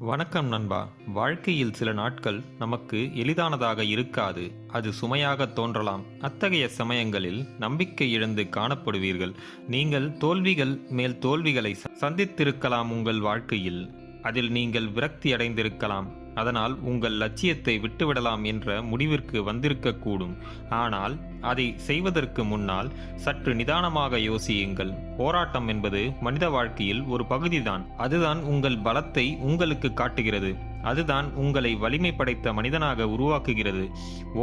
வணக்கம் நண்பா. வாழ்க்கையில் சில நாட்கள் நமக்கு எளிதானதாக இருக்காது. அது சுமையாக தோன்றலாம். அத்தகைய சமயங்களில் நம்பிக்கை இழந்து காணப்படுவீர்கள். நீங்கள் தோல்விகள் மேல் தோல்விகளை சந்தித்திருக்கலாம். உங்கள் வாழ்க்கையில் அதில் நீங்கள் விரக்தி அடைந்திருக்கலாம். அதனால் உங்கள் லட்சியத்தை விட்டுவிடலாம் என்ற முடிவிற்கு வந்திருக்கக்கூடும். ஆனால் அதை செய்வதற்கு முன்னால் சற்று நிதானமாக யோசியுங்கள். போராட்டம் என்பது மனித வாழ்க்கையில் ஒரு பகுதிதான். அதுதான் உங்கள் பலத்தை உங்களுக்கு காட்டுகிறது. அதுதான் உங்களை வலிமை படைத்த மனிதனாக உருவாக்குகிறது.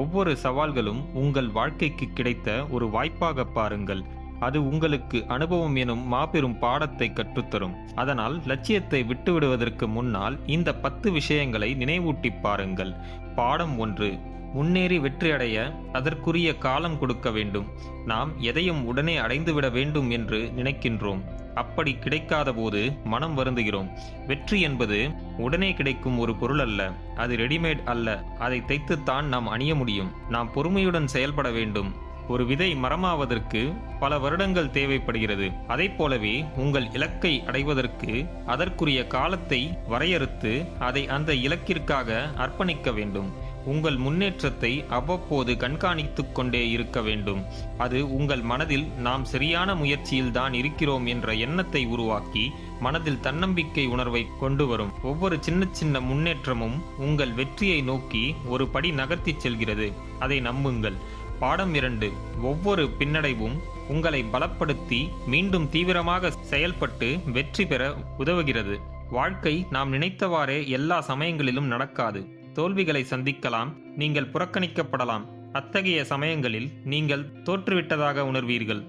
ஒவ்வொரு சவால்களும் உங்கள் வாழ்க்கைக்கு கிடைத்த ஒரு வாய்ப்பாக பாருங்கள். அது உங்களுக்கு அனுபவம் எனும் மாபெரும் பாடத்தை கற்றுத்தரும். அதனால் லட்சியத்தை விட்டுவிடுவதற்கு முன்னால் இந்த 10 விஷயங்களை நினைவூட்டி பாருங்கள். பாடம் 1. முன்னேறி வெற்றியடைய அதற்குரிய காலம் கொடுக்க வேண்டும். நாம் எதையும் உடனே அடைந்துவிட வேண்டும் என்று நினைக்கின்றோம். அப்படி கிடைக்காத போது மனம் வருந்துகிறோம். வெற்றி என்பது உடனே கிடைக்கும் ஒரு பொருள் அல்ல. அது ரெடிமேட் அல்ல. அதை தைத்துத்தான் நாம் அணிய முடியும். நாம் பொறுமையுடன் செயல்பட வேண்டும். ஒரு விதை மரமாவதற்கு பல வருடங்கள் தேவைப்படுகிறது. அதை போலவே உங்கள் இலக்கை அடைவதற்கு அதற்குரிய காலத்தை வரையறுத்து அதை அந்த இலக்கிற்காக அர்ப்பணிக்க வேண்டும். உங்கள் முன்னேற்றத்தை அவ்வப்போது கண்காணித்துக் கொண்டே இருக்க வேண்டும். அது உங்கள் மனதில் நாம் சரியான முயற்சியில் தான் இருக்கிறோம் என்ற எண்ணத்தை உருவாக்கி மனதில் தன்னம்பிக்கை உணர்வை கொண்டு வரும். ஒவ்வொரு சின்ன சின்ன முன்னேற்றமும் உங்கள் வெற்றியை நோக்கி ஒரு படி நகர்த்தி செல்கிறது. அதை நம்புங்கள். பாடம் 2. ஒவ்வொரு பின்னடைவும் உங்களை பலப்படுத்தி மீண்டும் தீவிரமாக செயல்பட்டு வெற்றி பெற உதவுகிறது. வாழ்க்கை நாம் நினைத்தவாறே எல்லா சமயங்களிலும் நடக்காது. தோல்விகளை சந்திக்கலாம். நீங்கள் புறக்கணிக்கப்படலாம். அத்தகைய சமயங்களில் நீங்கள் தோற்றுவிட்டதாக உணர்வீர்கள்.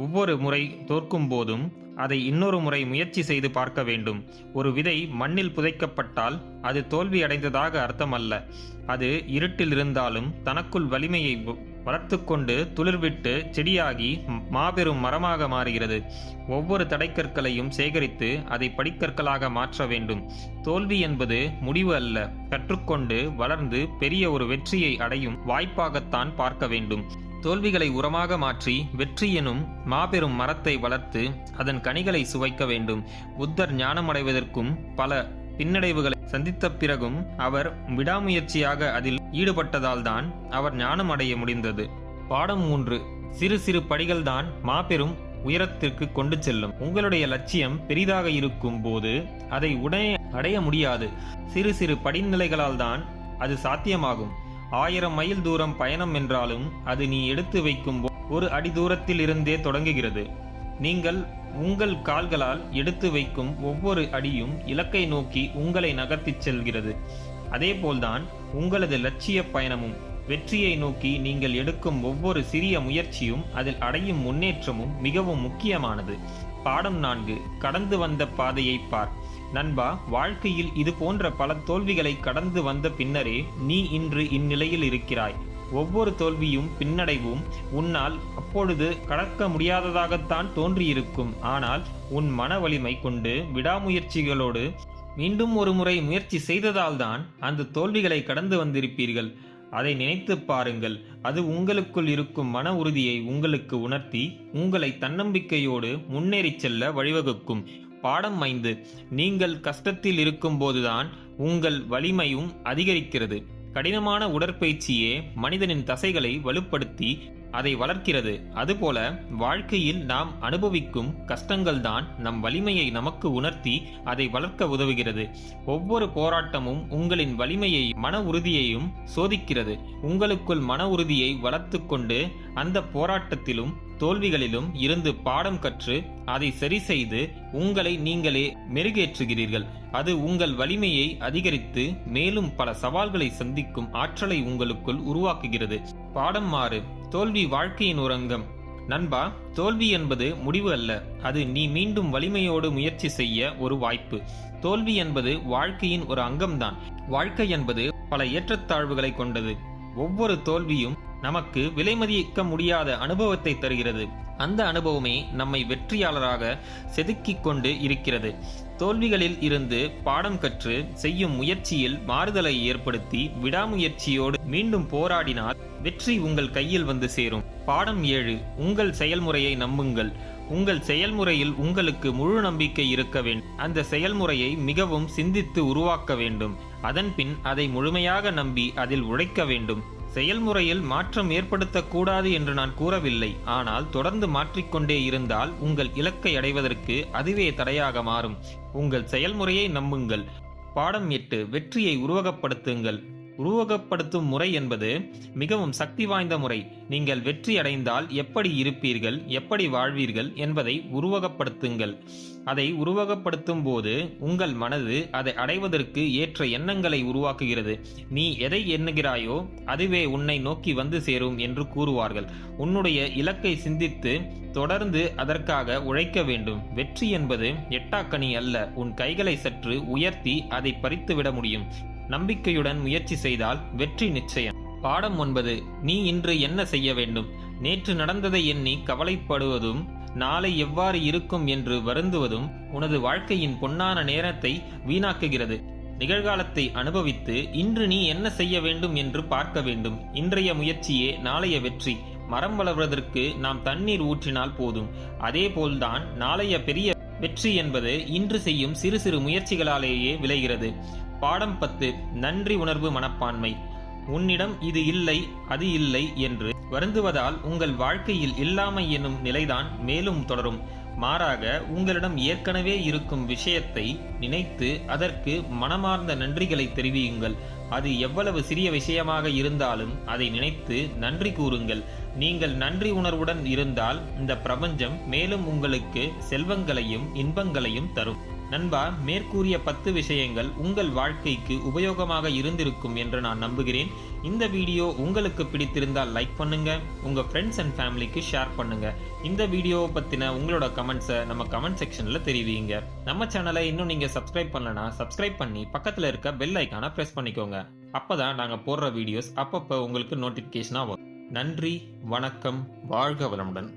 ஒவ்வொரு முறை தோற்கும் போதும் அதை இன்னொரு முறை முயற்சி செய்து பார்க்க வேண்டும். ஒரு விதை மண்ணில் புதைக்கப்பட்டால் அது தோல்வி அடைந்ததாக அர்த்தமல்ல. அது இருட்டில் இருந்தாலும் தனக்குள் வலிமையை வளர்த்து கொண்டு துளிர்விட்டு செடியாகி மாபெரும் மரமாக மாறுகிறது. ஒவ்வொரு தடைக்கற்களையும் சேகரித்து அதை படிக்கற்களாக மாற்ற வேண்டும். தோல்வி என்பது முடிவு அல்ல. கற்றுக்கொண்டு வளர்ந்து பெரிய ஒரு வெற்றியை அடையும் வாய்ப்பாகத்தான் பார்க்க வேண்டும். தோல்விகளை உரமாக மாற்றி வெற்றி எனும் மாபெரும் மரத்தை வளர்த்து அதன் கனிகளை சுவைக்க வேண்டும். புத்தர் ஞானமடைவதற்கும் பல பின்னடைவுகளை சந்தித்த பிறகும் அவர் விடாமுயற்சியாக அதில் ஈடுபட்டதால் தான் அவர் ஞானம் அடைய முடிந்தது. பாடம் 3. சிறு சிறு படிகள்தான் மாபெரும் உயரத்திற்கு கொண்டு செல்லும். உங்களுடைய லட்சியம் பெரிதாக இருக்கும் போது அதை உடனே அடைய முடியாது. சிறு சிறு படிநிலைகளால் தான் அது சாத்தியமாகும். 1000 மைல் தூரம் பயணம் என்றாலும் அது நீ எடுத்து வைக்கும் ஒரு அடி தூரத்தில் இருந்தே தொடங்குகிறது. நீங்கள் உங்கள் கால்களால் எடுத்து வைக்கும் ஒவ்வொரு அடியும் இலக்கை நோக்கி உங்களை நகர்த்திச் செல்கிறது. அதேபோல்தான் உங்களது லட்சிய பயணமும். வெற்றியை நோக்கி நீங்கள் எடுக்கும் ஒவ்வொரு சிறிய முயற்சியும் அதில் அடையும் முன்னேற்றமும் மிகவும் முக்கியமானது. பாடம் 4. கடந்து வந்த பாதையை பார். நண்பா, வாழ்க்கையில் இது போன்ற பல தோல்விகளை கடந்து வந்த பின்னரே நீ இன்று இந்நிலையில் இருக்கிறாய். ஒவ்வொரு தோல்வியும் பின்னடைவும் உன்னால் அப்பொழுது கடக்க முடியாததாகத்தான் தோன்றியிருக்கும். ஆனால் உன் மன வலிமை கொண்டு விடாமுயற்சிகளோடு மீண்டும் ஒரு முறை முயற்சி செய்ததால்தான் அந்த தோல்விகளை கடந்து வந்திருப்பீர்கள். அதை நினைத்து பாருங்கள். அது உங்களுக்குள் இருக்கும் மன உறுதியை உங்களுக்கு உணர்த்தி உங்களை தன்னம்பிக்கையோடு முன்னேறி செல்ல வழிவகுக்கும். பாடம் 5. நீங்கள் கஷ்டத்தில் இருக்கும்போதுதான் உங்கள் வலிமையும் அதிகரிக்கிறது. கடினமான உடற்பயிற்சியே மனிதனின் தசைகளை வலுப்படுத்தி அதை வளர்க்கிறது. அதுபோல வாழ்க்கையில் நாம் அனுபவிக்கும் கஷ்டங்கள் தான் நம் வலிமையை நமக்கு உணர்த்தி அதை வளர்க்க உதவுகிறது. ஒவ்வொரு போராட்டமும் உங்களின் வலிமையை மன உறுதியையும் சோதிக்கிறது. உங்களுக்குள் மன உறுதியை வளர்த்து கொண்டு அந்த போராட்டத்திலும் தோல்விகளிலும் இருந்து பாடம் கற்று அதை சரி செய்து உங்களை நீங்களே மெருகேற்றுகிறீர்கள். அது உங்கள் வலிமையை அதிகரித்து மேலும் பல சவால்களை சந்திக்கும் ஆற்றலை உங்களுக்குள் உருவாக்குகிறது. பாடம் 6. தோல்வி வாழ்க்கையின் ஒரு அங்கம். நண்பா, தோல்வி என்பது முடிவு அல்ல. அது நீ மீண்டும் வலிமையோடு முயற்சி செய்ய ஒரு வாய்ப்பு. தோல்வி என்பது வாழ்க்கையின் ஒரு அங்கம்தான். வாழ்க்கை என்பது பல ஏற்றத்தாழ்வுகளை கொண்டது. ஒவ்வொரு தோல்வியும் நமக்கு விலை மதிக்க முடியாத அனுபவத்தை தருகிறது. அந்த அனுபவமே நம்மை வெற்றியாளராக செதுக்கிக் கொண்டு இருக்கிறது. தோல்விகளில் இருந்து பாடம் கற்று செய்யும் முயற்சியில் மாறுதலை ஏற்படுத்தி விடாமுயற்சியோடு மீண்டும் போராடினால் வெற்றி உங்கள் கையில் வந்து சேரும். பாடம் 7. உங்கள் செயல்முறையை நம்புங்கள். உங்கள் செயல்முறையில் உங்களுக்கு முழு நம்பிக்கை இருக்க வேண்டும். அந்த செயல்முறையை மிகவும் சிந்தித்து உருவாக்க வேண்டும். அதன்பின் அதை முழுமையாக நம்பி அதில் உழைக்க வேண்டும். செயல்முறையில் மாற்றம் ஏற்படுத்தக்கூடாது என்று நான் கூறவில்லை. ஆனால் தொடர்ந்து மாற்றிக்கொண்டே இருந்தால் உங்கள் இலக்கை அடைவதற்கு அதுவே தடையாக மாறும். உங்கள் செயல்முறையை நம்புங்கள். பாடம் 8. வெற்றியை உருவகப்படுத்துங்கள். உருவகப்படுத்தும் முறை என்பது மிகவும் சக்தி வாய்ந்த முறை. நீங்கள் வெற்றி அடைந்தால் எப்படி இருப்பீர்கள், எப்படி வாழ்வீர்கள் என்பதை உருவகப்படுத்துங்கள். அதை உருவகப்படுத்தும் போது உங்கள் மனது அதை அடைவதற்கு ஏற்ற எண்ணங்களை உருவாக்குகிறது. நீ எதை எண்ணுகிறாயோ அதுவே உன்னை நோக்கி வந்து சேரும் என்று கூறுவார்கள். உன்னுடைய இலக்கை சிந்தித்து தொடர்ந்து அதற்காக உழைக்க வேண்டும். வெற்றி என்பது எட்டாக்கனி அல்ல. உன் கைகளை சற்று உயர்த்தி அதை பறித்துவிட முடியும். நம்பிக்கையுடன் முயற்சி செய்தால் வெற்றி நிச்சயம். பாடம் 9. நீ இன்று என்ன செய்ய வேண்டும்? நேற்று நடந்ததை எண்ணி கவலைப்படுவதும் நாளை எவ்வாறு இருக்கும் என்று வருந்துவதும் உனது வாழ்க்கையின் பொன்னான நேரத்தை வீணாக்குகிறது. நிகழ்காலத்தை அனுபவித்து இன்று நீ என்ன செய்ய வேண்டும் என்று பார்க்க வேண்டும். இன்றைய முயற்சியே நாளைய வெற்றி. மரம் வளர்வதற்கு நாம் தண்ணீர் ஊற்றினால் போதும். அதேபோல்தான் நாளைய பெரிய வெற்றி என்பது இன்று செய்யும் சிறு சிறு முயற்சிகளாலேயே விளைகிறது. பாடம் 10. நன்றி உணர்வு மனப்பான்மை. உன்னிடம் இது இல்லை, அது இல்லை என்று வருந்துவதால் உங்கள் வாழ்க்கையில் இல்லாமை எனும் நிலைதான் மேலும் தொடரும். மாறாக உங்களிடம் ஏற்கனவே இருக்கும் விஷயத்தை நினைத்து அதற்கு மனமார்ந்த நன்றிகளை தெரிவியுங்கள். அது எவ்வளவு சிறிய விஷயமாக இருந்தாலும் அதை நினைத்து நன்றி கூறுங்கள். நீங்கள் நன்றி உணர்வுடன் இருந்தால் இந்த பிரபஞ்சம் மேலும் உங்களுக்கு செல்வங்களையும் இன்பங்களையும் தரும். நண்பா, மேற்கூறிய 10 விஷயங்கள் உங்கள் வாழ்க்கைக்கு உபயோகமாக இருந்திருக்கும் என்று நான் நம்புகிறேன். இந்த வீடியோ உங்களுக்கு பிடித்திருந்தால் லைக் பண்ணுங்க, உங்க ஃப்ரெண்ட்ஸ் அண்ட் ஃபேமிலிக்கு ஷேர் பண்ணுங்க. இந்த வீடியோவை பத்தின உங்களோட கமெண்ட்ஸை நம்ம கமெண்ட் செக்ஷன்ல தெரிவிங்க. நம்ம சேனலை இன்னும் நீங்க சப்ஸ்கிரைப் பண்ணலனா சப்ஸ்கிரைப் பண்ணி பக்கத்துல இருக்க பெல் ஐக்கானை பிரஸ் பண்ணிக்கோங்க. அப்பதான் நாங்க போடுற வீடியோஸ் அப்பப்போ உங்களுக்கு நோட்டிபிகேஷனா வரும். நன்றி, வணக்கம், வாழ்க வளமுடன்.